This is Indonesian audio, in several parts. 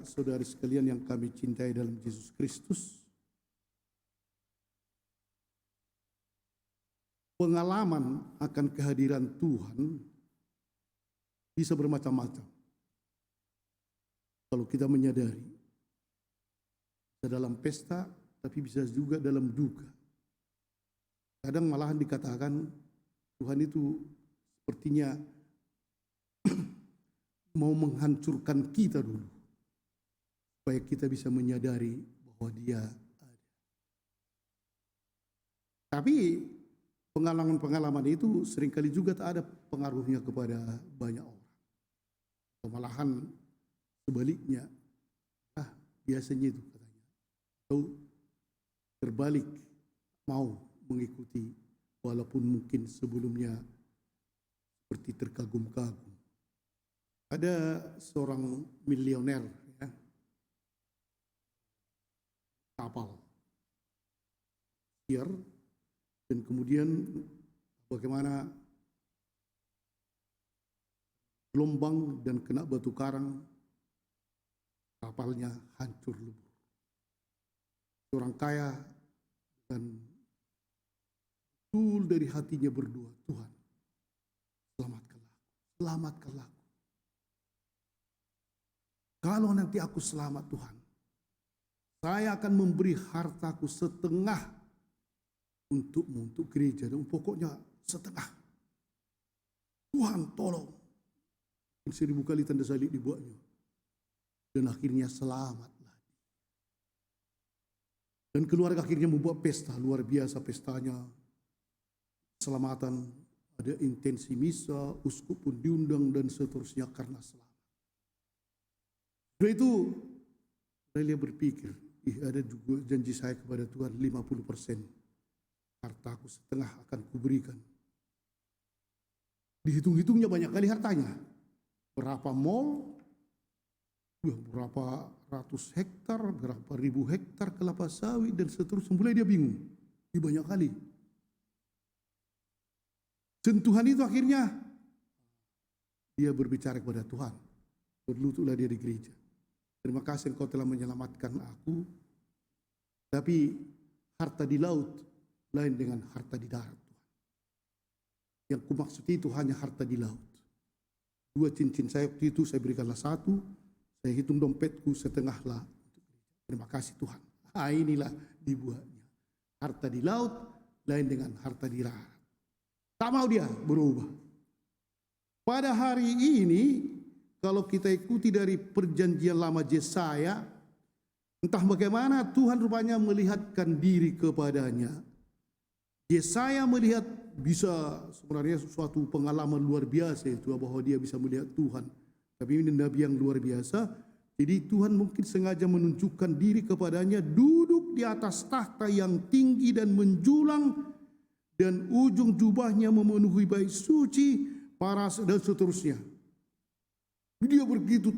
saudara sekalian yang kami cintai dalam Yesus Kristus, pengalaman akan kehadiran Tuhan bisa bermacam-macam. Kalau kita menyadari, bisa dalam pesta, tapi bisa juga dalam duka. Kadang malahan dikatakan Tuhan itu sepertinya mau menghancurkan kita dulu, supaya kita bisa menyadari bahwa Dia ada. Tapi pengalaman-pengalaman itu seringkali juga tak ada pengaruhnya kepada banyak orang. Atau malahan sebaliknya, biasanya itu katanya. Atau terbalik, mau mengikuti walaupun mungkin sebelumnya seperti terkagum-kagum. Ada seorang milioner, ya, kapal siar, dan kemudian bagaimana gelombang dan kena batu karang, kapalnya hancur lebur. Orang kaya dan betul dari hatinya berdoa, Tuhan, selamatkanlah aku, selamatkanlah aku. Kalau nanti aku selamat Tuhan, saya akan memberi hartaku setengah untukmu, untuk gereja, dan pokoknya setengah. Tuhan tolong. 1000 kali tanda salib dibuatnya. Dan akhirnya selamatlah. Dan keluarga akhirnya membuat pesta, luar biasa pestanya. Keselamatan, ada intensi misa, uskup pun diundang dan seterusnya karena selamat. Setelah itu, saya berpikir, ada juga janji saya kepada Tuhan 50%. Hartaku setengah akan kuberikan. Dihitung-hitungnya banyak kali hartanya. Berapa mall, berapa ratus hektar, berapa ribu hektar kelapa sawit, dan seterusnya. Mulai dia bingung. Ini banyak kali. Sentuhan itu akhirnya dia berbicara kepada Tuhan. Berlututlah dia di gereja. Terima kasih Engkau telah menyelamatkan aku. Tapi harta di laut lain dengan harta di darat, Tuhan. Yang kumaksud itu hanya harta di laut. 2 cincin saya waktu itu saya berikanlah 1. Saya hitung dompetku setengahlah. Terima kasih Tuhan. Inilah dibuatnya. Harta di laut lain dengan harta di darat. Tak mau dia berubah. Pada hari ini, kalau kita ikuti dari perjanjian lama Yesaya, entah bagaimana Tuhan rupanya melihatkan diri kepadanya. Yesaya melihat bisa sebenarnya suatu pengalaman luar biasa itu, bahwa dia bisa melihat Tuhan. Tapi ini nabi yang luar biasa. Jadi Tuhan mungkin sengaja menunjukkan diri kepadanya duduk di atas takhta yang tinggi dan menjulang, dan ujung jubahnya memenuhi bait suci, paras dan seterusnya. Dia begitu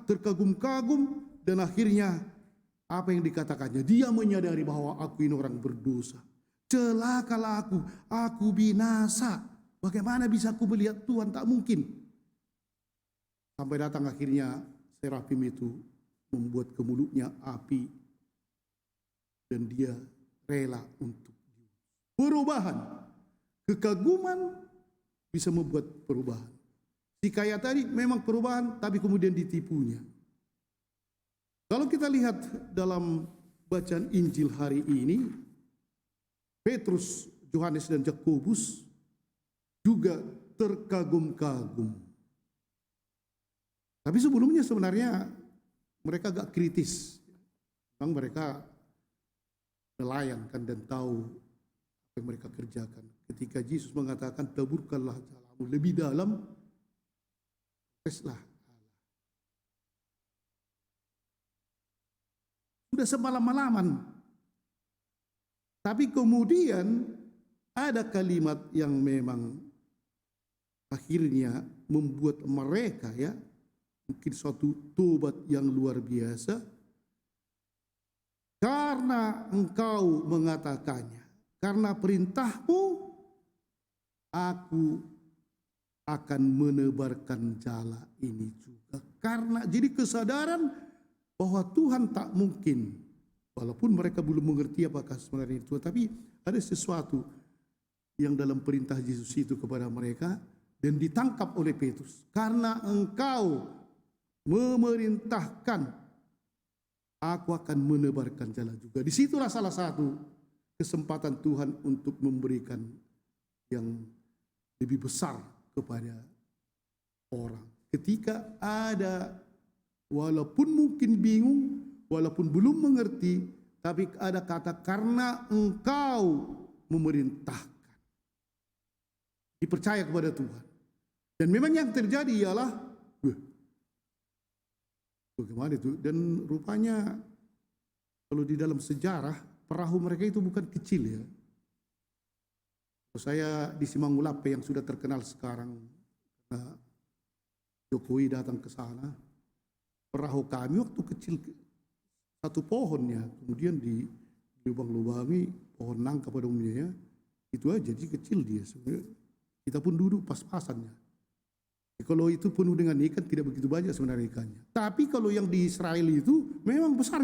terkagum-kagum, dan akhirnya apa yang dikatakannya? Dia menyadari bahwa aku ini orang berdosa. Celakalah aku binasa. Bagaimana bisa aku melihat Tuhan? Tak mungkin. Sampai datang akhirnya serafim itu membuat ke mulutnya api, dan dia rela untuk perubahan. Kekaguman bisa membuat perubahan. Si kaya tadi memang perubahan, tapi kemudian ditipunya. Kalau kita lihat dalam bacaan Injil hari ini, Petrus, Yohanes, dan Yakobus juga terkagum-kagum. Tapi sebelumnya sebenarnya mereka agak kritis. Memang mereka nelayan kan, dan tahu apa yang mereka kerjakan. Ketika Yesus mengatakan taburkanlah jalamu lebih dalam, proseslah. Sudah semalam-malaman. Tapi kemudian ada kalimat yang memang akhirnya membuat mereka, ya, mungkin suatu tobat yang luar biasa. Karena engkau mengatakannya, karena perintahmu, aku akan menebarkan jala ini juga. Karena jadi kesadaran bahwa Tuhan tak mungkin, walaupun mereka belum mengerti apakah sebenarnya itu, tapi ada sesuatu yang dalam perintah Yesus itu kepada mereka dan ditangkap oleh Petrus. Karena engkau memerintahkan, aku akan menebarkan jala juga. Disitulah salah satu kesempatan Tuhan untuk memberikan yang lebih besar kepada orang. Ketika ada, walaupun mungkin bingung, walaupun belum mengerti, tapi ada kata karena engkau memerintahkan. Dipercaya kepada Tuhan. Dan memang yang terjadi ialah, bagaimana itu? Dan rupanya kalau di dalam sejarah, perahu mereka itu bukan kecil ya. Saya di Simangulape yang sudah terkenal sekarang, karena Jokowi datang ke sana, perahu kami waktu kecil satu pohonnya, kemudian dilubang-lubangi pohon nangka pada umumnya ya, itu aja, jadi kecil dia sebenarnya. Kita pun duduk pas-pasannya. Kalau itu penuh dengan ikan tidak begitu banyak sebenarnya ikannya. Tapi kalau yang di Israel itu memang besar,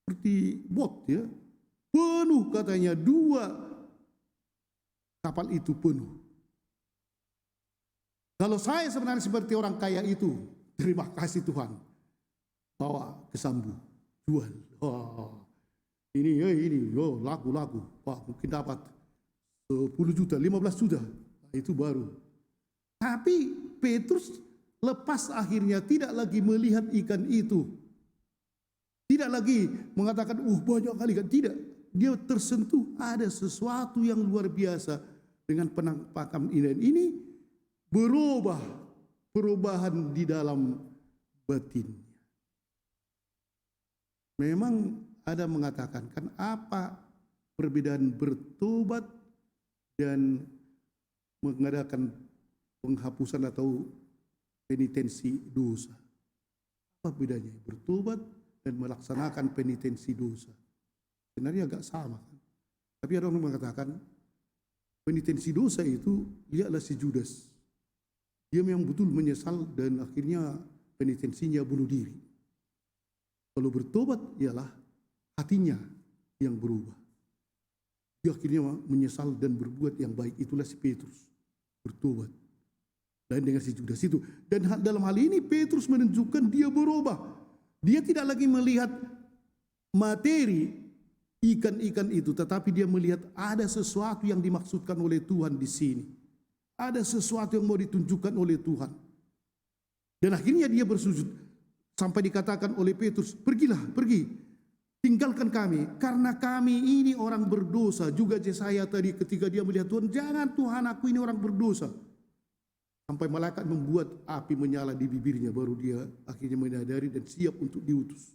seperti bot ya, penuh katanya 2 kapal itu penuh. Kalau saya sebenarnya seperti orang kaya itu, terima kasih Tuhan, bawa ke Sambu, jual. Ini laku, wah mungkin dapat 10 juta, 15 juta, itu baru. Tapi Petrus lepas akhirnya tidak lagi melihat ikan itu. Tidak lagi mengatakan, banyak kali ikan. Tidak, dia tersentuh ada sesuatu yang luar biasa dengan penampakan ini berubah, perubahan di dalam batinnya. Memang ada mengatakan, kan apa perbedaan bertobat dan mengadakan penghapusan atau penitensi dosa? Apa bedanya bertobat dan melaksanakan penitensi dosa? Sebenarnya agak sama kan? Tapi ada orang mengatakan penitensi dosa itu lihatlah si Judas. Dia memang betul menyesal dan akhirnya penitensinya bunuh diri. Kalau bertobat ialah hatinya yang berubah. Dia akhirnya menyesal dan berbuat yang baik. Itulah si Petrus, bertobat. Lain dengan si Judas itu. Dan dalam hal ini Petrus menunjukkan dia berubah. Dia tidak lagi melihat materi ikan-ikan itu, tetapi dia melihat ada sesuatu yang dimaksudkan oleh Tuhan di sini. Ada sesuatu yang mau ditunjukkan oleh Tuhan. Dan akhirnya dia bersujud. Sampai dikatakan oleh Petrus, pergi. Tinggalkan kami, karena kami ini orang berdosa. Juga Yesaya tadi ketika dia melihat Tuhan, jangan Tuhan, aku ini orang berdosa. Sampai malaikat membuat api menyala di bibirnya, baru dia akhirnya menyadari dan siap untuk diutus.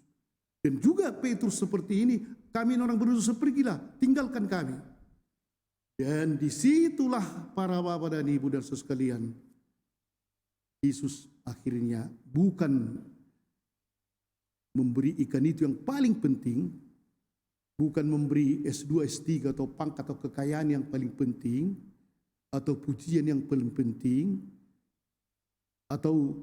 Dan juga Petrus seperti ini, kami ini orang berdosa, pergilah, tinggalkan kami. Dan disitulah para bapak dan ibu dan saudara sekalian, Yesus akhirnya bukan memberi ikan itu yang paling penting, bukan memberi S2, S3 atau pangkat atau kekayaan yang paling penting, atau pujian yang paling penting, atau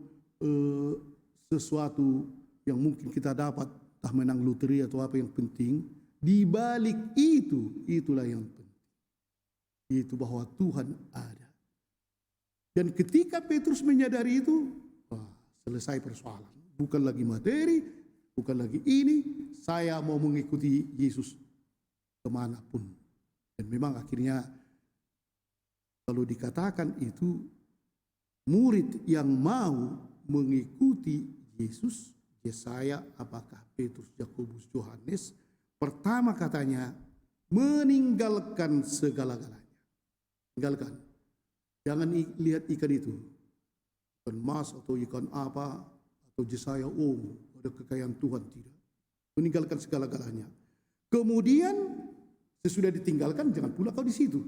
sesuatu yang mungkin kita dapat, entah menang loteri atau apa yang penting. Di balik itu, itulah yang penting, itu bahwa Tuhan ada. Dan ketika Petrus menyadari itu, selesai persoalan. Bukan lagi materi, bukan lagi ini, saya mau mengikuti Yesus kemanapun. Dan memang akhirnya kalau dikatakan itu murid yang mau mengikuti Yesus, Yesaya, apakah Petrus, Yakobus, Yohanes, pertama katanya meninggalkan segala-galanya. Tinggalkan. Jangan lihat ikan itu, ikan emas atau ikan apa, atau Yesaya, ada kekayaan Tuhan, tidak. Meninggalkan segala-galanya. Kemudian sesudah ditinggalkan, jangan pula kau di situ.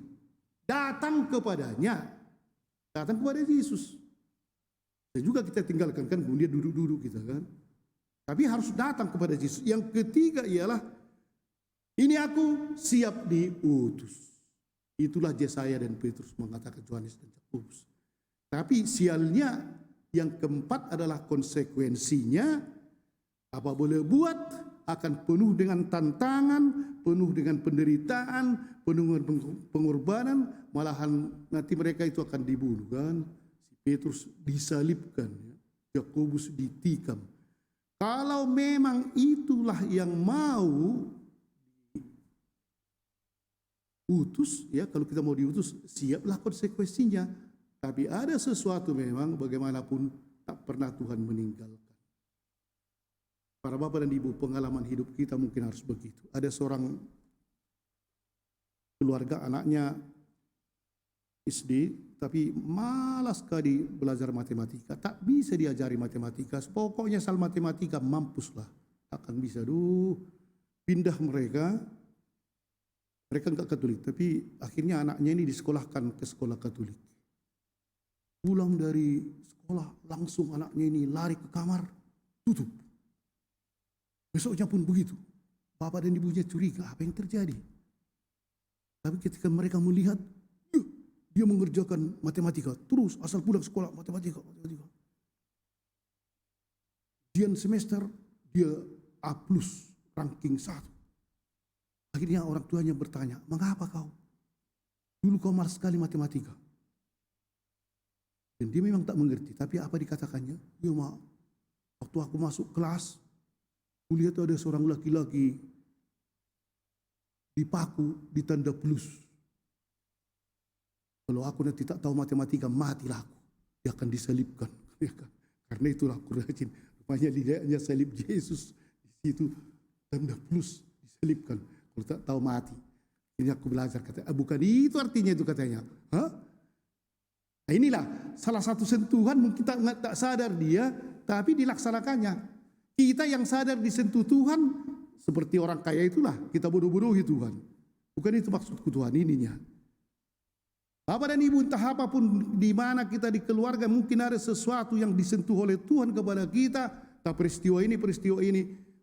Datang kepadanya, datang kepada Yesus. Dan juga kita tinggalkan kan, kemudian duduk-duduk kita kan. Tapi harus datang kepada Yesus. Yang ketiga ialah, ini aku siap diutus. Itulah Yesaya dan Petrus mengatakan, Yohanes dan Yakobus. Tapi sialnya yang keempat adalah konsekuensinya Apa boleh buat akan penuh dengan tantangan, penuh dengan penderitaan, penuh dengan pengorbanan, malahan nanti mereka itu akan dibunuh kan. Si Petrus disalibkan, ya. Yakobus ditikam. Kalau memang itulah yang mau diutus, ya kalau kita mau diutus, siaplah konsekuensinya. Tapi ada sesuatu memang bagaimanapun tak pernah Tuhan meninggalkan. Para bapak dan ibu, pengalaman hidup kita mungkin harus begitu. Ada seorang keluarga, anaknya SD, tapi malas sekali belajar matematika. Tak bisa diajari matematika. Pokoknya soal matematika mampuslah. Takkan bisa. Pindah mereka enggak Katolik, tapi akhirnya anaknya ini disekolahkan ke sekolah Katolik. Pulang dari sekolah, langsung anaknya ini lari ke kamar, tutup. Besoknya pun begitu. Bapak dan ibunya curiga, apa yang terjadi? Tapi ketika mereka melihat, dia mengerjakan matematika. Terus asal pulang sekolah, matematika. Ujian semester, dia A+, ranking 1. Akhirnya orang tuanya bertanya, mengapa kau? Dulu kau malas sekali matematika. Dan dia memang tak mengerti. Tapi apa dikatakannya? Ya mak, waktu aku masuk kelas, kulihat ada seorang laki-laki dipaku di tanda plus. Kalau aku nanti tak tahu matematika, matilah aku. Dia akan disalibkan. Karena itulah aku rajin. Rupanya lidahnya salib Yesus. Di situ tanda plus disalibkan. Kalau tak tahu mati. Ini aku belajar. Katanya, bukan itu artinya itu katanya. Hah? Nah inilah salah satu sentuhan mungkin kita tak sadar dia, tapi dilaksanakannya. Kita yang sadar disentuh Tuhan, seperti orang kaya itulah, kita bodoh-bodohi Tuhan. Bukan itu maksudku Tuhan ininya. Bapak dan Ibu, entah apapun di mana kita di keluarga, mungkin ada sesuatu yang disentuh oleh Tuhan kepada kita, tak peristiwa ini,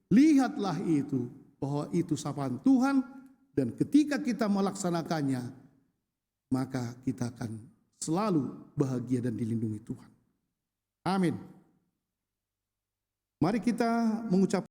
lihatlah itu, bahwa itu sapaan Tuhan, dan ketika kita melaksanakannya, maka kita akan selalu bahagia dan dilindungi Tuhan. Amin. Mari kita mengucap